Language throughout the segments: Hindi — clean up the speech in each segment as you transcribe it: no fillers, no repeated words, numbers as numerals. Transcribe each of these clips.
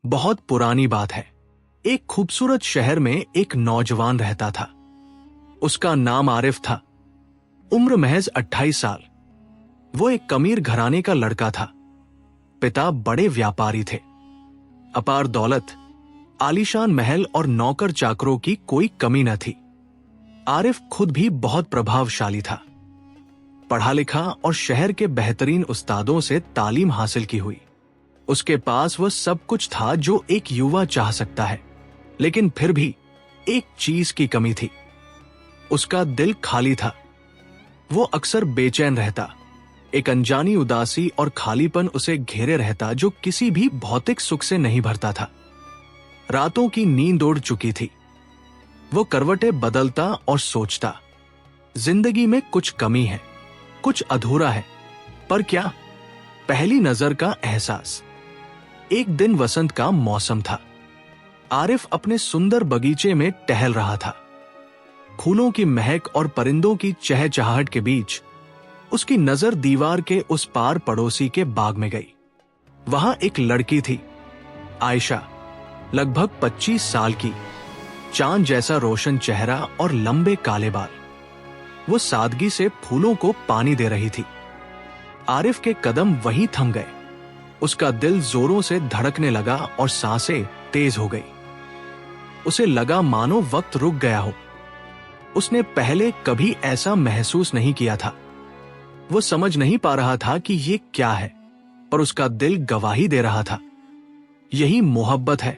बहुत पुरानी बात है। एक खूबसूरत शहर में एक नौजवान रहता था। उसका नाम आरिफ था। उम्र महज 28 साल। वो एक अमीर घराने का लड़का था। पिता बड़े व्यापारी थे। अपार दौलत, आलीशान महल और नौकर चाकरों की कोई कमी न थी। आरिफ खुद भी बहुत प्रभावशाली था। पढ़ा लिखा और शहर के बेहतरीन उस्तादों से तालीम हासिल की हुई। उसके पास वह सब कुछ था जो एक युवा चाह सकता है, लेकिन फिर भी एक चीज की कमी थी। उसका दिल खाली था। वो अक्सर बेचैन रहता। एक अनजानी उदासी और खालीपन उसे घेरे रहता जो किसी भी भौतिक सुख से नहीं भरता था। रातों की नींद उड़ चुकी थी। वो करवटें बदलता और सोचता, जिंदगी में कुछ कमी है, कुछ अधूरा है। पर क्या? पहली नजर का एहसास। एक दिन वसंत का मौसम था। आरिफ अपने सुंदर बगीचे में टहल रहा था। फूलों की महक और परिंदों की चहचहाहट के बीच उसकी नजर दीवार के उस पार पड़ोसी के बाग में गई। वहां एक लड़की थी, आयशा, लगभग 25 साल की, चांद जैसा रोशन चेहरा और लंबे काले बाल। वो सादगी से फूलों को पानी दे रही थी। आरिफ के कदम वहीं थम गए। उसका दिल जोरों से धड़कने लगा और सांसें तेज हो गई। उसे लगा मानो वक्त रुक गया हो। उसने पहले कभी ऐसा महसूस नहीं किया था। वो समझ नहीं पा रहा था कि ये क्या है, पर उसका दिल गवाही दे रहा था। यही मोहब्बत है,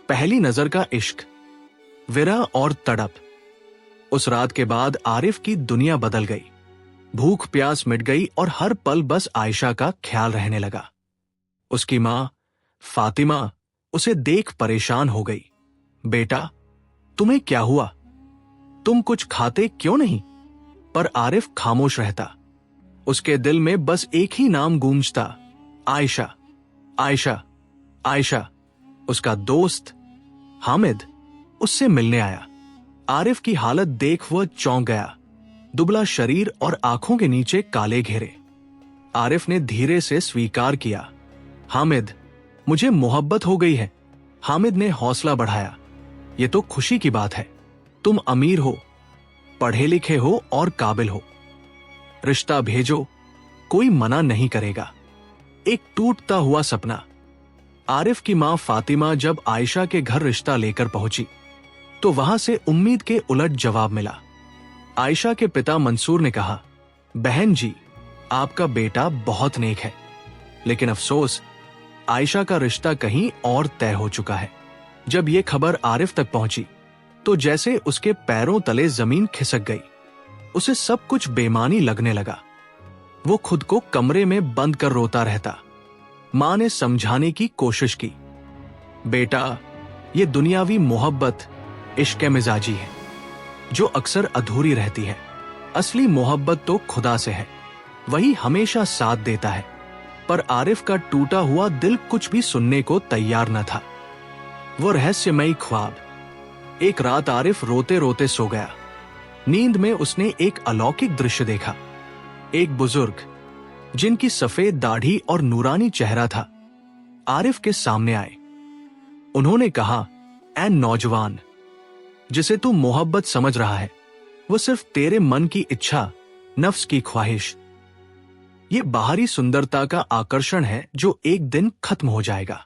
पहली नजर का इश्क, विरह और तड़प। उस रात के बाद आरिफ की दुनिया बदल गई। भूख प्यास मिट गई और हर पल बस आयशा का ख्याल रहने लगा। उसकी मां फातिमा उसे देख परेशान हो गई। बेटा, तुम्हें क्या हुआ? तुम कुछ खाते क्यों नहीं? पर आरिफ खामोश रहता। उसके दिल में बस एक ही नाम गूंजता, आयशा, आयशा, आयशा। उसका दोस्त हामिद उससे मिलने आया। आरिफ की हालत देख वह चौंक गया। दुबला शरीर और आंखों के नीचे काले घेरे। आरिफ ने धीरे से स्वीकार किया, हामिद, मुझे मोहब्बत हो गई है। हामिद ने हौसला बढ़ाया, ये तो खुशी की बात है। तुम अमीर हो, पढ़े लिखे हो और काबिल हो। रिश्ता भेजो, कोई मना नहीं करेगा। एक टूटता हुआ सपना। आरिफ की मां फातिमा जब आयशा के घर रिश्ता लेकर पहुंची तो वहां से उम्मीद के उलट जवाब मिला। आयशा के पिता मंसूर ने कहा, बहन जी, आपका बेटा बहुत नेक है, लेकिन अफसोस आयशा का रिश्ता कहीं और तय हो चुका है। जब यह खबर आरिफ तक पहुंची तो जैसे उसके पैरों तले जमीन खिसक गई। उसे सब कुछ बेमानी लगने लगा। वो खुद को कमरे में बंद कर रोता रहता। मां ने समझाने की कोशिश की, बेटा, ये दुनियावी मोहब्बत इश्क मिजाजी है जो अक्सर अधूरी रहती है। असली मोहब्बत तो खुदा से है, वही हमेशा साथ देता है। पर आरिफ का टूटा हुआ दिल कुछ भी सुनने को तैयार न था। वो रहस्यमयी ख्वाब। एक रात आरिफ रोते रोते सो गया। नींद में उसने एक अलौकिक दृश्य देखा। एक बुजुर्ग जिनकी सफेद दाढ़ी और नूरानी चेहरा था, आरिफ के सामने आए। उन्होंने कहा, ऐ नौजवान, जिसे तू मोहब्बत समझ रहा है वो सिर्फ तेरे मन की इच्छा, नफ्स की ख्वाहिश। ये बाहरी सुंदरता का आकर्षण है जो एक दिन खत्म हो जाएगा।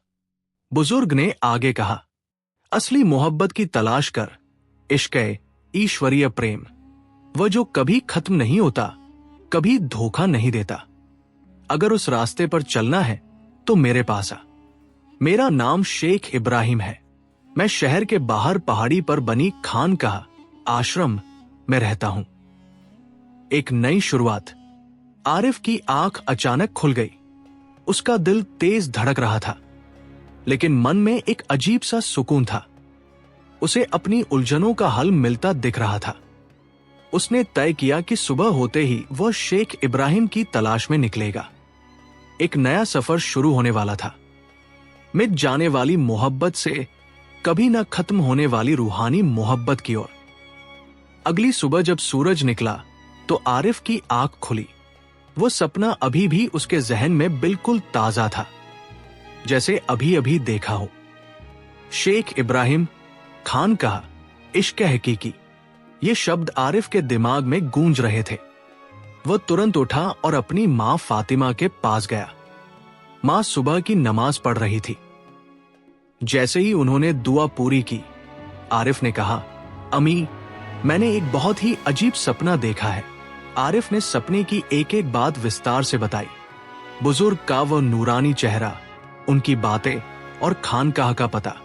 बुजुर्ग ने आगे कहा, असली मोहब्बत की तलाश कर, इश्क ईश्वरीय प्रेम, वह जो कभी खत्म नहीं होता, कभी धोखा नहीं देता। अगर उस रास्ते पर चलना है तो मेरे पास आ। मेरा नाम शेख इब्राहिम है। मैं शहर के बाहर पहाड़ी पर बनी खानकाह आश्रम में रहता हूं। एक नई शुरुआत। आरिफ की आंख अचानक खुल गई। उसका दिल तेज धड़क रहा था, लेकिन मन में एक अजीब सा सुकून था। उसे अपनी उलझनों का हल मिलता दिख रहा था। उसने तय किया कि सुबह होते ही वह शेख इब्राहिम की तलाश में निकलेगा। एक नया सफर शुरू होने वाला था, मिट जाने वाली मोहब्बत से कभी न खत्म होने वाली रूहानी मोहब्बत की ओर। अगली सुबह जब सूरज निकला तो आरिफ की आंख खुली। वो सपना अभी भी उसके जहन में बिल्कुल ताजा था, जैसे अभी अभी देखा हो। शेख इब्राहिम खान कहा, इश्क हकीकी। ये शब्द आरिफ के दिमाग में गूंज रहे थे। वह तुरंत उठा और अपनी मां फातिमा के पास गया। मां सुबह की नमाज पढ़ रही थी। जैसे ही उन्होंने दुआ पूरी की, आरिफ ने कहा, अम्मी, मैंने एक बहुत ही अजीब सपना देखा है। आरिफ ने सपने की एक एक बात विस्तार से बताई। बुजुर्ग का वह नूरानी चेहरा, उनकी बातें और खानकाह का पता।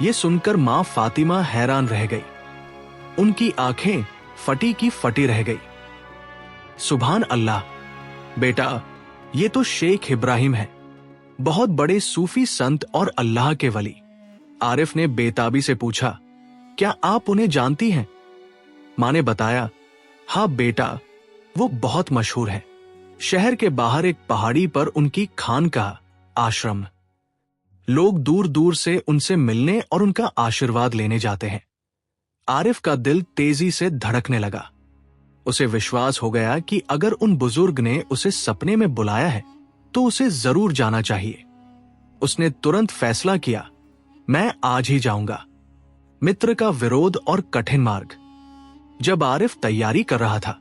ये सुनकर मां फातिमा हैरान रह गई। उनकी आंखें फटी की फटी रह गई। सुभान अल्लाह, बेटा, ये तो शेख इब्राहिम है, बहुत बड़े सूफी संत और अल्लाह के वली। आरिफ ने बेताबी से पूछा, क्या आप उन्हें जानती हैं? मां ने बताया, हाँ बेटा, वो बहुत मशहूर है। शहर के बाहर एक पहाड़ी पर उनकी खानकाह, आश्रम। लोग दूर दूर से उनसे मिलने और उनका आशीर्वाद लेने जाते हैं। आरिफ का दिल तेजी से धड़कने लगा। उसे विश्वास हो गया कि अगर उन बुजुर्ग ने उसे सपने में बुलाया है तो उसे जरूर जाना चाहिए। उसने तुरंत फैसला किया, मैं आज ही जाऊंगा। मित्र का विरोध और कठिन मार्ग। जब आरिफ तैयारी कर रहा था,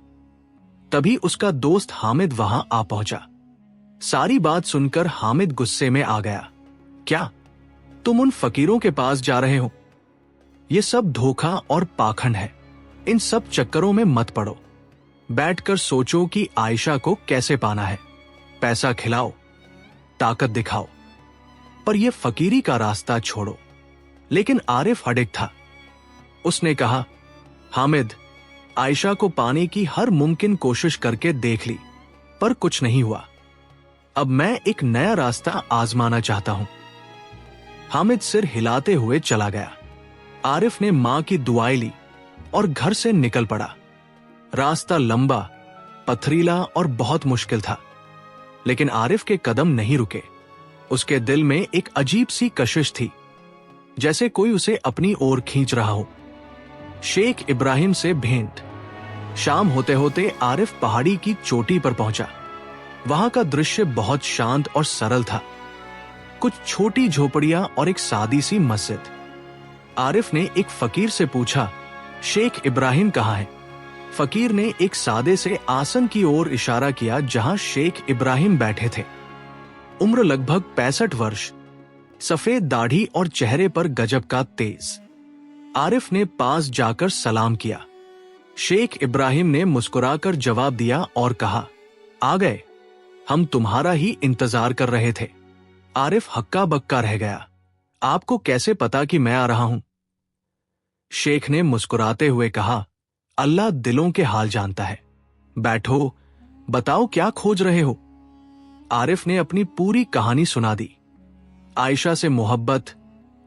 तभी उसका दोस्त हामिद वहां आ पहुंचा। सारी बात सुनकर हामिद गुस्से में आ गया। क्या तुम उन फकीरों के पास जा रहे हो? ये सब धोखा और पाखंड है। इन सब चक्करों में मत पड़ो। बैठकर सोचो कि आयशा को कैसे पाना है। पैसा खिलाओ, ताकत दिखाओ, पर यह फकीरी का रास्ता छोड़ो। लेकिन आरिफ अडिग था। उसने कहा, हामिद, आयशा को पाने की हर मुमकिन कोशिश करके देख ली, पर कुछ नहीं हुआ। अब मैं एक नया रास्ता आजमाना चाहता हूं। हामिद सिर हिलाते हुए चला गया। आरिफ ने मां की दुआएं ली और घर से निकल पड़ा। रास्ता लंबा, पथरीला और बहुत मुश्किल था, लेकिन आरिफ के कदम नहीं रुके। उसके दिल में एक अजीब सी कशिश थी, जैसे कोई उसे अपनी ओर खींच रहा हो। शेख इब्राहिम से भेंट। शाम होते होते आरिफ पहाड़ी की चोटी पर पहुंचा। वहां का दृश्य बहुत शांत और सरल था। कुछ छोटी झोपड़ियां और एक सादी सी मस्जिद। आरिफ ने एक फकीर से पूछा, शेख इब्राहिम कहाँ है? फकीर ने एक सादे से आसन की ओर इशारा किया जहां शेख इब्राहिम बैठे थे। उम्र लगभग 65 वर्ष, सफेद दाढ़ी और चेहरे पर गजब का तेज। आरिफ ने पास जाकर सलाम किया। शेख इब्राहिम ने मुस्कुराकर जवाब दिया और कहा, आ गए, हम तुम्हारा ही इंतजार कर रहे थे। आरिफ हक्का बक्का रह गया। आपको कैसे पता कि मैं आ रहा हूं? शेख ने मुस्कुराते हुए कहा, अल्लाह दिलों के हाल जानता है। बैठो, बताओ क्या खोज रहे हो? आरिफ ने अपनी पूरी कहानी सुना दी। आयशा से मोहब्बत,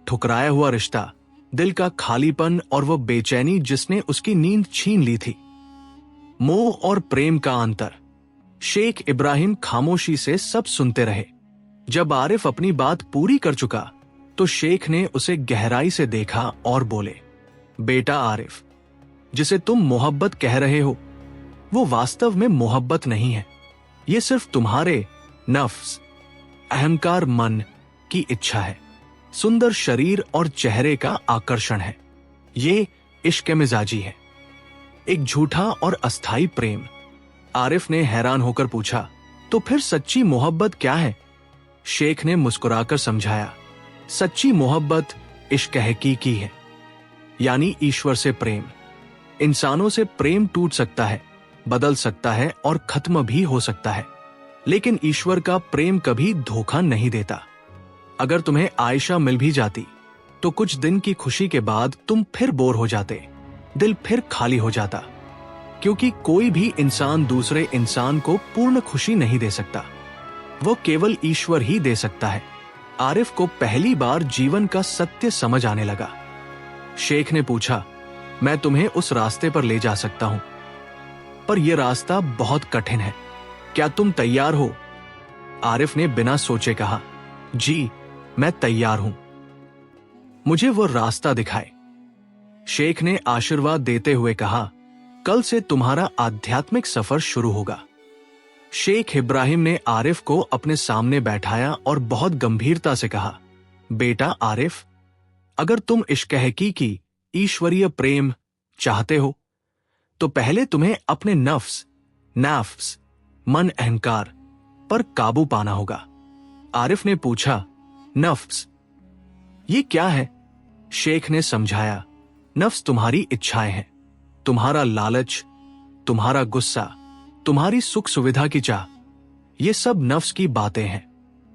ठुकराया हुआ रिश्ता, दिल का खालीपन और वह बेचैनी जिसने उसकी नींद छीन ली थी। मोह और प्रेम का अंतर। शेख इब्राहिम खामोशी से सब सुनते रहे। जब आरिफ अपनी बात पूरी कर चुका तो शेख ने उसे गहराई से देखा और बोले, बेटा आरिफ, जिसे तुम मोहब्बत कह रहे हो वो वास्तव में मोहब्बत नहीं है। ये सिर्फ तुम्हारे नफ्स, अहंकार, मन की इच्छा है। सुंदर शरीर और चेहरे का आकर्षण है। ये इश्क मिजाजी है, एक झूठा और अस्थाई प्रेम। आरिफ ने हैरान होकर पूछा, तो फिर सच्ची मोहब्बत क्या है? शेख ने मुस्कुराकर समझाया, सच्ची मोहब्बत इश्क हकीकी है, यानी ईश्वर से प्रेम। इंसानों से प्रेम टूट सकता है, बदल सकता है और खत्म भी हो सकता है, लेकिन ईश्वर का प्रेम कभी धोखा नहीं देता। अगर तुम्हें आयशा मिल भी जाती तो कुछ दिन की खुशी के बाद तुम फिर बोर हो जाते, दिल फिर खाली हो जाता, क्योंकि कोई भी इंसान दूसरे इंसान को पूर्ण खुशी नहीं दे सकता। वो केवल ईश्वर ही दे सकता है। आरिफ को पहली बार जीवन का सत्य समझ आने लगा। शेख ने पूछा, मैं तुम्हें उस रास्ते पर ले जा सकता हूं, पर यह रास्ता बहुत कठिन है। क्या तुम तैयार हो? आरिफ ने बिना सोचे कहा, जी, मैं तैयार हूं। मुझे वो रास्ता दिखाए। शेख ने आशीर्वाद देते हुए कहा, कल से तुम्हारा आध्यात्मिक सफर शुरू होगा। शेख इब्राहिम ने आरिफ को अपने सामने बैठाया और बहुत गंभीरता से कहा, बेटा आरिफ, अगर तुम इश्क-ए-हकी की ईश्वरीय प्रेम चाहते हो तो पहले तुम्हें अपने नफ्स, मन अहंकार पर काबू पाना होगा। आरिफ ने पूछा, नफ्स ये क्या है? शेख ने समझाया, नफ्स तुम्हारी इच्छाएं हैं, तुम्हारा लालच, तुम्हारा गुस्सा, तुम्हारी सुख सुविधा की चाह, ये सब नफ्स की बातें हैं।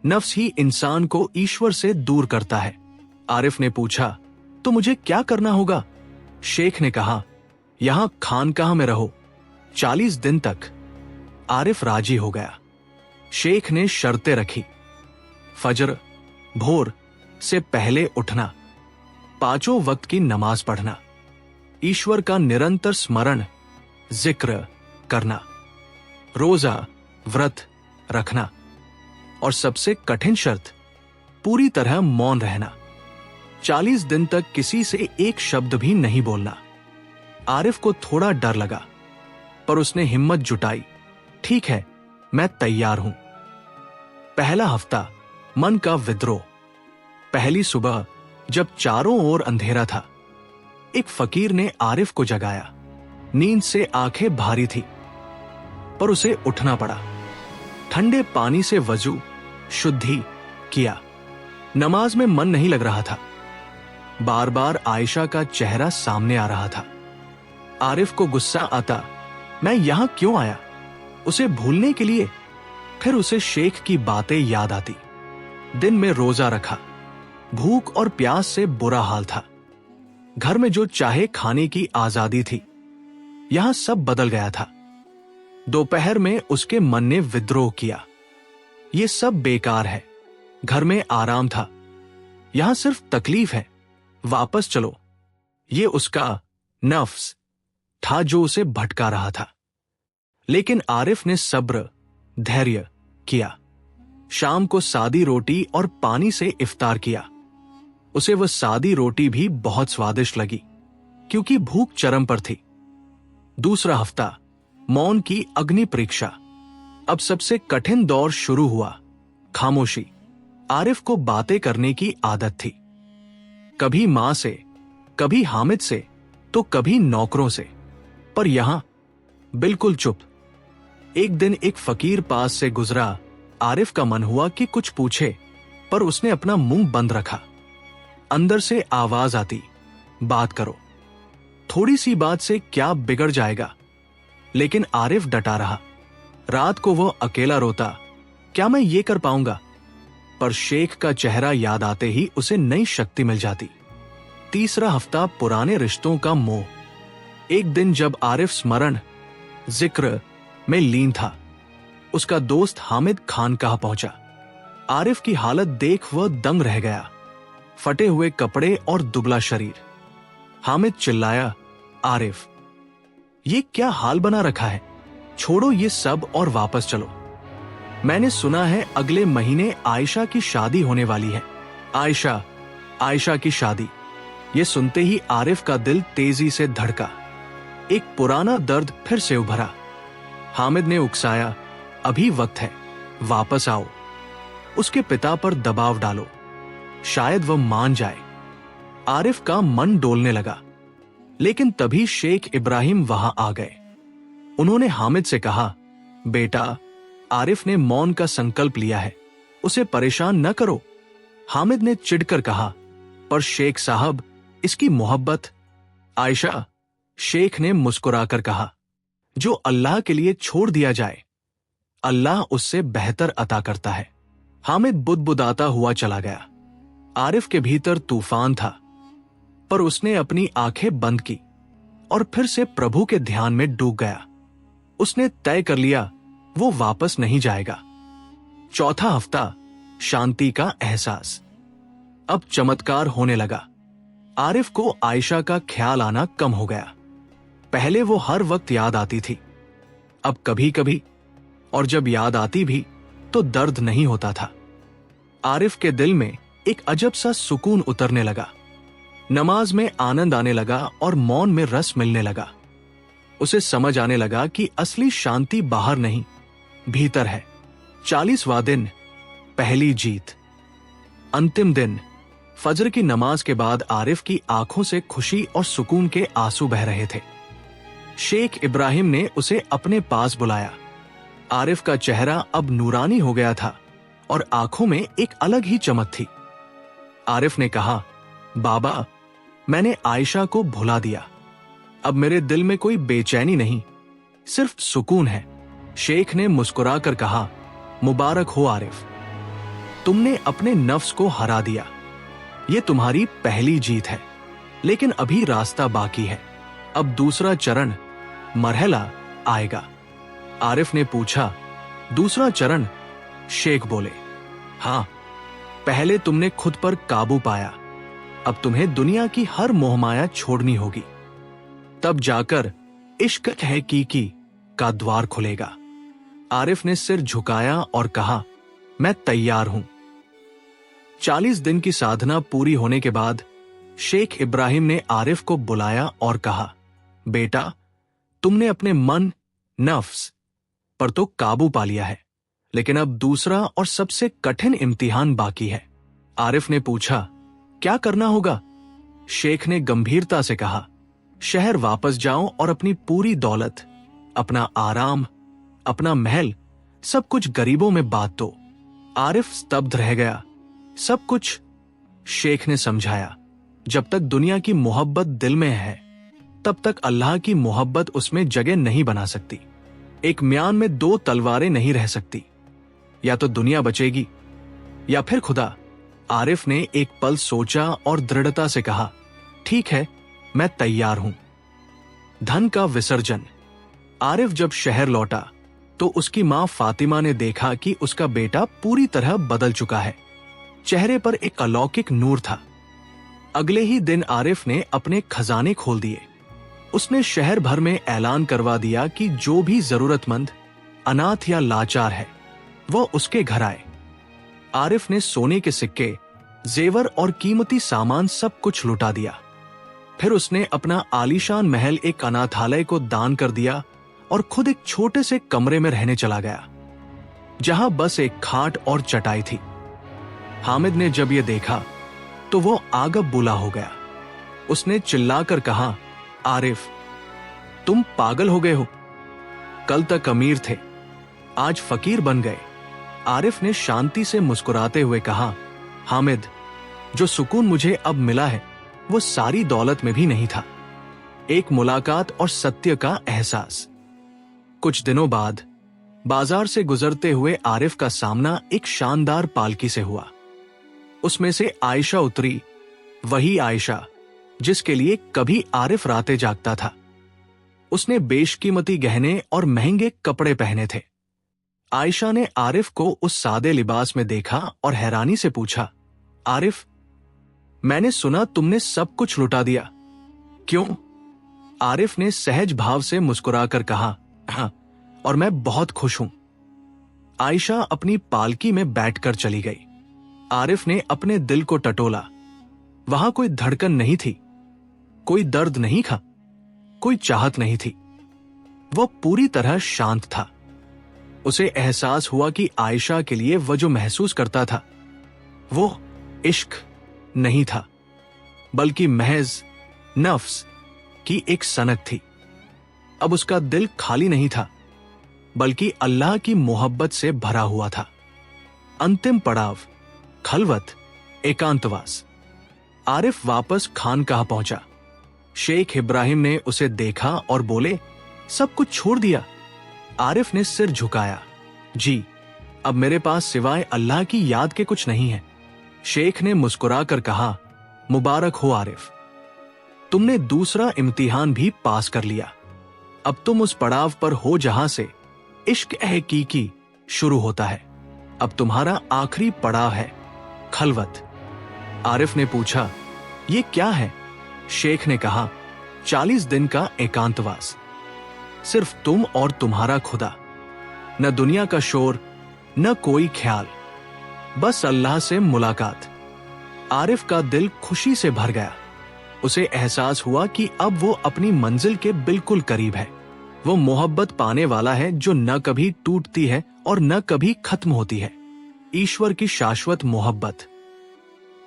नफ्स ही इंसान को ईश्वर से दूर करता है। आरिफ ने पूछा, तो मुझे क्या करना होगा? शेख ने कहा, यहां खानकाह में रहो 40 दिन तक। आरिफ राजी हो गया। शेख ने शर्तें रखी, फजर भोर से पहले उठना, 5 वक्त की नमाज पढ़ना, ईश्वर का निरंतर स्मरण जिक्र करना, रोजा व्रत रखना और सबसे कठिन शर्त, पूरी तरह मौन रहना। 40 दिन तक किसी से एक शब्द भी नहीं बोलना। आरिफ को थोड़ा डर लगा, पर उसने हिम्मत जुटाई। ठीक है, मैं तैयार हूं। पहला हफ्ता, मन का विद्रोह। पहली सुबह जब चारों ओर अंधेरा था, एक फकीर ने आरिफ को जगाया। नींद से आंखें भारी थी, पर उसे उठना पड़ा। ठंडे पानी से वजू शुद्धि किया। नमाज में मन नहीं लग रहा था। बार बार आयशा का चेहरा सामने आ रहा था। आरिफ को गुस्सा आता, मैं यहां क्यों आया? उसे भूलने के लिए। फिर उसे शेख की बातें याद आती। दिन में रोजा रखा। भूख और प्यास से बुरा हाल था। घर में जो चाहे खाने की आजादी थी, यहां सब बदल गया था। दोपहर में उसके मन ने विद्रोह किया। ये सब बेकार है। घर में आराम था, यहां सिर्फ तकलीफ है। वापस चलो। ये उसका नफ्स था जो उसे भटका रहा था। लेकिन आरिफ ने सब्र धैर्य किया। शाम को सादी रोटी और पानी से इफ्तार किया। उसे वह सादी रोटी भी बहुत स्वादिष्ट लगी, क्योंकि भूख चरम पर थी। दूसरा हफ्ता, मौन की अग्नि परीक्षा। अब सबसे कठिन दौर शुरू हुआ, खामोशी। आरिफ को बातें करने की आदत थी, कभी मां से, कभी हामिद से, तो कभी नौकरों से, पर यहां बिल्कुल चुप। एक दिन एक फकीर पास से गुजरा। आरिफ का मन हुआ कि कुछ पूछे, पर उसने अपना मुंह बंद रखा। अंदर से आवाज आती, बात करो। थोड़ी सी बात से क्या बिगड़ जाएगा? लेकिन आरिफ डटा रहा। रात को वो अकेला रोता, क्या मैं ये कर पाऊंगा? पर शेख का चेहरा याद आते ही उसे नई शक्ति मिल जाती। तीसरा हफ्ता, पुराने रिश्तों का मोह। एक दिन जब आरिफ स्मरण जिक्र में लीन था, उसका दोस्त हामिद खानकाह पहुंचा। आरिफ की हालत देख वह दंग रह गया। फटे हुए कपड़े और दुबला शरीर। हामिद चिल्लाया, आरिफ, ये क्या हाल बना रखा है? छोड़ो ये सब और वापस चलो। मैंने सुना है अगले महीने आयशा की शादी होने वाली है। आयशा की शादी। ये सुनते ही आरिफ का दिल तेजी से धड़का। एक पुराना दर्द फिर से उभरा। हामिद ने उकसाया, अभी वक्त है, वापस आओ। उसके पिता पर दबाव डालो, शायद वह मान जाए। आरिफ का मन डोलने लगा। लेकिन तभी शेख इब्राहिम वहां आ गए। उन्होंने हामिद से कहा, बेटा, आरिफ ने मौन का संकल्प लिया है, उसे परेशान न करो। हामिद ने चिढ़कर कहा, पर शेख साहब, इसकी मोहब्बत। आयशा, शेख ने मुस्कुराकर कहा, जो अल्लाह के लिए छोड़ दिया जाए, अल्लाह उससे बेहतर अता करता है। हामिद बुदबुदाता हुआ चला गया। आरिफ के भीतर तूफान था, पर उसने अपनी आंखें बंद की और फिर से प्रभु के ध्यान में डूब गया। उसने तय कर लिया, वो वापस नहीं जाएगा। चौथा हफ्ता, शांति का एहसास। अब चमत्कार होने लगा। आरिफ को आयशा का ख्याल आना कम हो गया। पहले वो हर वक्त याद आती थी, अब कभी कभी, और जब याद आती भी तो दर्द नहीं होता था। आरिफ के दिल में एक अजब सा सुकून उतरने लगा। नमाज में आनंद आने लगा और मौन में रस मिलने लगा। उसे समझ आने लगा कि असली शांति बाहर नहीं, भीतर है। 40वां दिन, पहली जीत। अंतिम दिन, फजर की नमाज के बाद आरिफ की आंखों से खुशी और सुकून के आंसू बह रहे थे। शेख इब्राहिम ने उसे अपने पास बुलाया। आरिफ का चेहरा अब नूरानी हो गया था और आंखों में एक अलग ही चमक थी। आरिफ ने कहा, बाबा, मैंने आयशा को भुला दिया। अब मेरे दिल में कोई बेचैनी नहीं, सिर्फ सुकून है। शेख ने मुस्कुराकर कहा, मुबारक हो आरिफ, तुमने अपने नफ्स को हरा दिया। ये तुम्हारी पहली जीत है, लेकिन अभी रास्ता बाकी है। अब दूसरा चरण, मरहला आएगा। आरिफ ने पूछा, दूसरा चरण? शेख बोले, हां, पहले तुमने खुद पर काबू पाया, अब तुम्हें दुनिया की हर मोहमाया छोड़नी होगी। तब जाकर इश्क हकीकी का द्वार खुलेगा। आरिफ ने सिर झुकाया और कहा, मैं तैयार हूं। 40 दिन की साधना पूरी होने के बाद शेख इब्राहिम ने आरिफ को बुलाया और कहा, बेटा, तुमने अपने मन, नफ्स पर तो काबू पा लिया है, लेकिन अब दूसरा और सबसे कठिन इम्तिहान बाकी है। आरिफ ने पूछा, क्या करना होगा? शेख ने गंभीरता से कहा, शहर वापस जाओ और अपनी पूरी दौलत, अपना आराम, अपना महल, सब कुछ गरीबों में बांट दो। आरिफ स्तब्ध रह गया। सब कुछ? शेख ने समझाया, जब तक दुनिया की मोहब्बत दिल में है, तब तक अल्लाह की मोहब्बत उसमें जगह नहीं बना सकती। एक म्यान में 2 तलवारें नहीं रह सकती, या तो दुनिया बचेगी या फिर खुदा। आरिफ ने एक पल सोचा और दृढ़ता से कहा, ठीक है, मैं तैयार हूं। धन का विसर्जन। आरिफ जब शहर लौटा तो उसकी मां फातिमा ने देखा कि उसका बेटा पूरी तरह बदल चुका है। चेहरे पर एक अलौकिक नूर था। अगले ही दिन आरिफ ने अपने खजाने खोल दिए। उसने शहर भर में ऐलान करवा दिया कि जो भी जरूरतमंद, अनाथ या लाचार है, वो उसके घर आए। आरिफ ने सोने के सिक्के, जेवर और कीमती सामान सब कुछ लुटा दिया। फिर उसने अपना आलीशान महल एक अनाथालय को दान कर दिया और खुद एक छोटे से कमरे में रहने चला गया, जहां बस एक खाट और चटाई थी। हामिद ने जब यह देखा तो वो आगब बुला हो गया। उसने चिल्लाकर कहा, आरिफ, तुम पागल हो गए हो। कल तक अमीर थे, आज फकीर बन गए। आरिफ ने शांति से मुस्कुराते हुए कहा, हामिद, जो सुकून मुझे अब मिला है वो सारी दौलत में भी नहीं था। एक मुलाकात और सत्य का एहसास। कुछ दिनों बाद बाजार से गुजरते हुए आरिफ का सामना एक शानदार पालकी से हुआ। उसमें से आयशा उतरी, वही आयशा जिसके लिए कभी आरिफ रातें जागता था। उसने बेशकीमती गहने और महंगे कपड़े पहने थे। आयशा ने आरिफ को उस सादे लिबास में देखा और हैरानी से पूछा, आरिफ, मैंने सुना तुमने सब कुछ लुटा दिया, क्यों? आरिफ ने सहज भाव से मुस्कुराकर कहा, हाँ, और मैं बहुत खुश हूं। आयशा अपनी पालकी में बैठकर चली गई। आरिफ ने अपने दिल को टटोला। वहां कोई धड़कन नहीं थी, कोई दर्द नहीं था, कोई चाहत नहीं थी। वो पूरी तरह शांत था। उसे एहसास हुआ कि आयशा के लिए वह जो महसूस करता था वो इश्क नहीं था, बल्कि महज नफ्स की एक सनक थी। अब उसका दिल खाली नहीं था, बल्कि अल्लाह की मोहब्बत से भरा हुआ था। अंतिम पड़ाव, खलवत, एकांतवास। आरिफ वापस खानकाह पहुंचा। शेख इब्राहिम ने उसे देखा और बोले, सब कुछ छोड़ दिया? आरिफ ने सिर झुकाया, जी, अब मेरे पास सिवाय अल्लाह की याद के कुछ नहीं है। शेख ने मुस्कुराकर कहा, मुबारक हो आरिफ, तुमने दूसरा इम्तिहान भी पास कर लिया। अब तुम उस पड़ाव पर हो जहां से इश्क हकीकी शुरू होता है। अब तुम्हारा आखिरी पड़ाव है खलवत। आरिफ ने पूछा, ये क्या है? शेख ने कहा, 40 दिन का एकांतवास, सिर्फ तुम और तुम्हारा खुदा। न दुनिया का शोर, न कोई ख्याल, बस अल्लाह से मुलाकात। आरिफ का दिल खुशी से भर गया। उसे एहसास हुआ कि अब वो अपनी मंजिल के बिल्कुल करीब है। वो मोहब्बत पाने वाला है जो न कभी टूटती है और न कभी खत्म होती है, ईश्वर की शाश्वत मोहब्बत।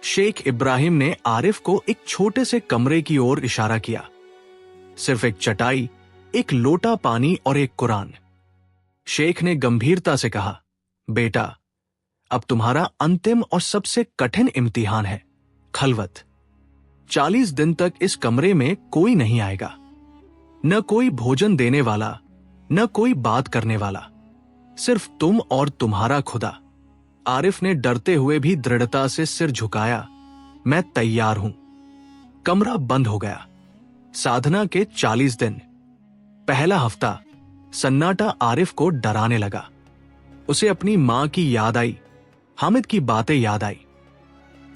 शेख इब्राहिम ने आरिफ को एक छोटे से कमरे की ओर इशारा किया। सिर्फ एक चटाई, एक लोटा पानी और एक कुरान। शेख ने गंभीरता से कहा, बेटा, अब तुम्हारा अंतिम और सबसे कठिन इम्तिहान है, खलवत। 40 दिन तक इस कमरे में कोई नहीं आएगा, न कोई भोजन देने वाला, न कोई बात करने वाला, सिर्फ तुम और तुम्हारा खुदा। आरिफ ने डरते हुए भी दृढ़ता से सिर झुकाया, मैं तैयार हूं। कमरा बंद हो गया। साधना के 40 दिन। पहला हफ्ता सन्नाटा आरिफ को डराने लगा। उसे अपनी मां की याद आई, हामिद की बातें याद आई।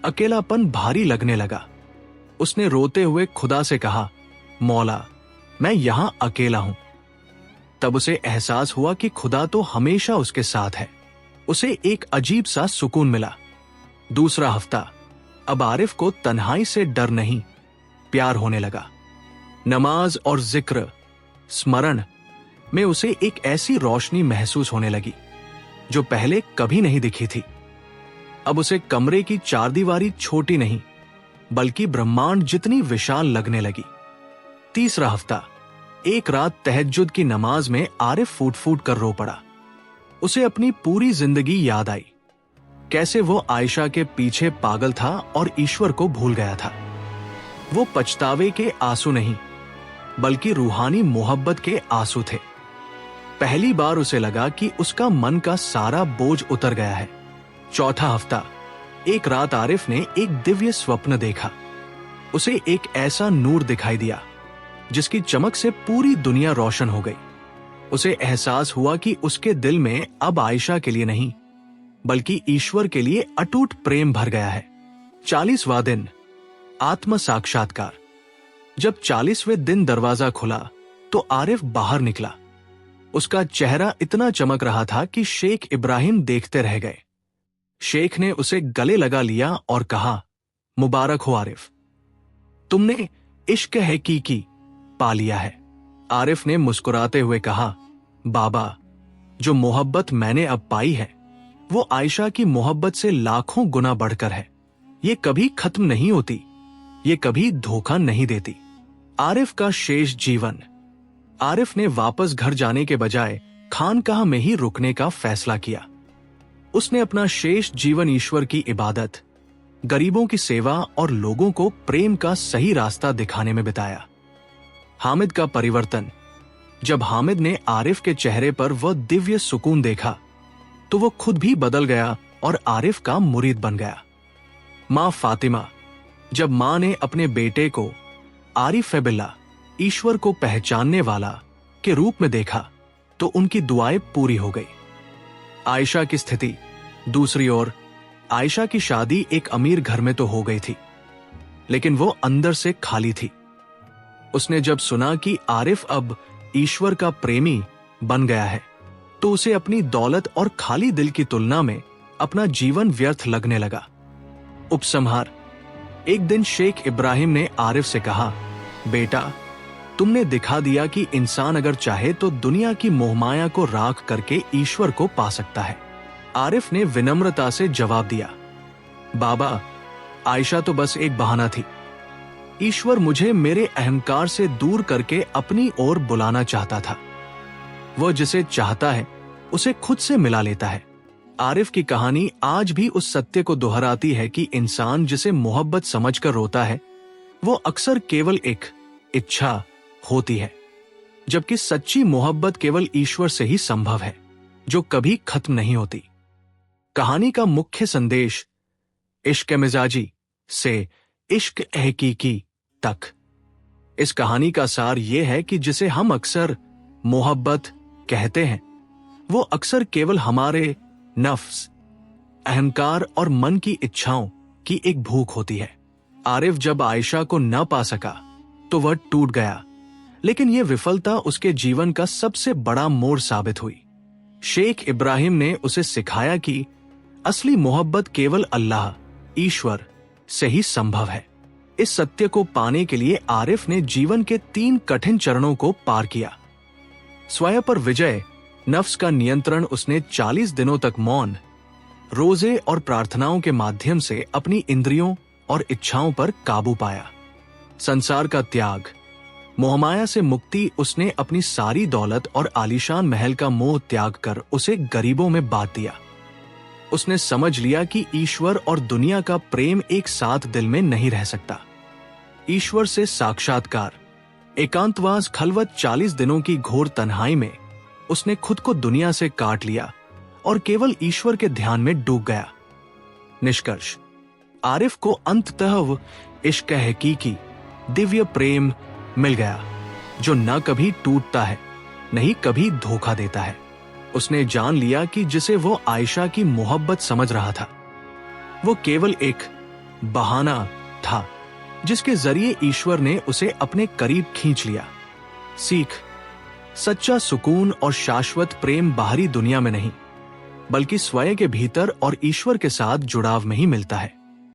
अकेलापन भारी लगने लगा। उसने रोते हुए खुदा से कहा, मौला, मैं यहां अकेला हूं। तब उसे एहसास हुआ कि खुदा तो हमेशा उसके साथ है। उसे एक अजीब सा सुकून मिला। दूसरा हफ्ता। अब आरिफ को तन्हाई से डर नहीं, प्यार होने लगा। नमाज और जिक्र, स्मरण में उसे एक ऐसी रोशनी महसूस होने लगी जो पहले कभी नहीं दिखी थी। अब उसे कमरे की चारदीवारी छोटी नहीं, बल्कि ब्रह्मांड जितनी विशाल लगने लगी। तीसरा हफ्ता। एक रात तहज्जुद की नमाज में आरिफ फूट फूट कर रो पड़ा। उसे अपनी पूरी जिंदगी याद आई, कैसे वो आयशा के पीछे पागल था और ईश्वर को भूल गया था। वो पछतावे के आंसू नहीं, बल्कि रूहानी मोहब्बत के आंसू थे। पहली बार उसे लगा कि उसका मन का सारा बोझ उतर गया है। चौथा हफ्ता। एक रात आरिफ ने एक दिव्य स्वप्न देखा। उसे एक ऐसा नूर दिखाई दिया जिसकी चमक से पूरी दुनिया रोशन हो गई। उसे एहसास हुआ कि उसके दिल में अब आयशा के लिए नहीं, बल्कि ईश्वर के लिए अटूट प्रेम भर गया है। 40वां दिन। आत्म साक्षात्कार। जब 40वें दिन दरवाजा खुला तो आरिफ बाहर निकला। उसका चेहरा इतना चमक रहा था कि शेख इब्राहिम देखते रह गए। शेख ने उसे गले लगा लिया और कहा, मुबारक हो आरिफ, तुमने इश्क हकीकी पा लिया है। आरिफ ने मुस्कुराते हुए कहा, बाबा, जो मोहब्बत मैंने अब पाई है वो आयशा की मोहब्बत से लाखों गुना बढ़कर है। ये कभी खत्म नहीं होती, ये कभी धोखा नहीं देती। आरिफ का शेष जीवन। आरिफ ने वापस घर जाने के बजाय खानकाह में ही रुकने का फैसला किया। उसने अपना शेष जीवन ईश्वर की इबादत, गरीबों की सेवा और लोगों को प्रेम का सही रास्ता दिखाने में बिताया। हामिद का परिवर्तन। जब हामिद ने आरिफ के चेहरे पर वह दिव्य सुकून देखा तो वो खुद भी बदल गया और आरिफ का मुरीद बन गया। मां फातिमा। जब मां ने अपने बेटे को आरिफ बिल्ला, ईश्वर को पहचानने वाला के रूप में देखा तो उनकी दुआएं पूरी हो गई। आयशा की स्थिति। दूसरी ओर आयशा की शादी एक अमीर घर में तो हो गई थी, लेकिन वो अंदर से खाली थी। उसने जब सुना कि आरिफ अब ईश्वर का प्रेमी बन गया है तो उसे अपनी दौलत और खाली दिल की तुलना में अपना जीवन व्यर्थ लगने लगा। उपसंहार। एक दिन शेख इब्राहिम ने आरिफ से कहा, बेटा, तुमने दिखा दिया कि इंसान अगर चाहे तो दुनिया की मोहमाया को राख करके ईश्वर को पा सकता है। आरिफ ने विनम्रता से जवाब दिया, बाबा, आयशा तो बस एक बहाना थी। ईश्वर मुझे मेरे अहंकार से दूर करके अपनी ओर बुलाना चाहता था। वह जिसे चाहता है उसे खुद से मिला लेता है। आरिफ की कहानी आज भी उस सत्य को दोहराती है कि इंसान जिसे मोहब्बत समझकर रोता है वो अक्सर केवल एक इच्छा होती है, जबकि सच्ची मोहब्बत केवल ईश्वर से ही संभव है, जो कभी खत्म नहीं होती। कहानी का मुख्य संदेश, इश्क मिजाजी से इश्क हकीकी तक। इस कहानी का सार यह है कि जिसे हम अक्सर मोहब्बत कहते हैं वो अक्सर केवल हमारे नफ्स, अहंकार और मन की इच्छाओं की एक भूख होती है। आरिफ जब आयशा को न पा सका तो वह टूट गया, लेकिन यह विफलता उसके जीवन का सबसे बड़ा मोड़ साबित हुई। शेख इब्राहिम ने उसे सिखाया कि असली मोहब्बत केवल अल्लाह, ईश्वर से ही संभव है। इस सत्य को पाने के लिए आरिफ ने जीवन के 3 कठिन चरणों को पार किया। स्वयं पर विजय, नफ्स का नियंत्रण उसने 40 दिनों तक मौन, रोजे और प्रार्थनाओं के माध्यम से अपनी इंद्रियों और इच्छाओं पर काबू पाया। संसार का त्याग, मोहमाया से मुक्ति, उसने अपनी सारी दौलत और आलीशान महल का मोह त्याग कर उसे गरीबों में बांट दिया। उसने समझ लिया कि ईश्वर और दुनिया का प्रेम एक साथ दिल में नहीं रह सकता। ईश्वर से साक्षात्कार, एकांतवास, खलवत 40 दिनों की घोर तन्हाई में उसने खुद को दुनिया से काट लिया और केवल ईश्वर के ध्यान में डूब गया। निष्कर्ष, आरिफ को अंततः इश्क हकीकी, दिव्य प्रेम मिल गया जो न कभी टूटता है, नहीं कभी धोखा देता है। उसने जान लिया कि जिसे वो आयशा की मोहब्बत समझ रहा था वो केवल एक बहाना था जिसके जरिए ईश्वर ने उसे अपने करीब खींच लिया। सीख, सच्चा सुकून और शाश्वत प्रेम बाहरी दुनिया में नहीं बल्कि स्वयं के भीतर और ईश्वर के साथ जुड़ाव में ही मिलता है।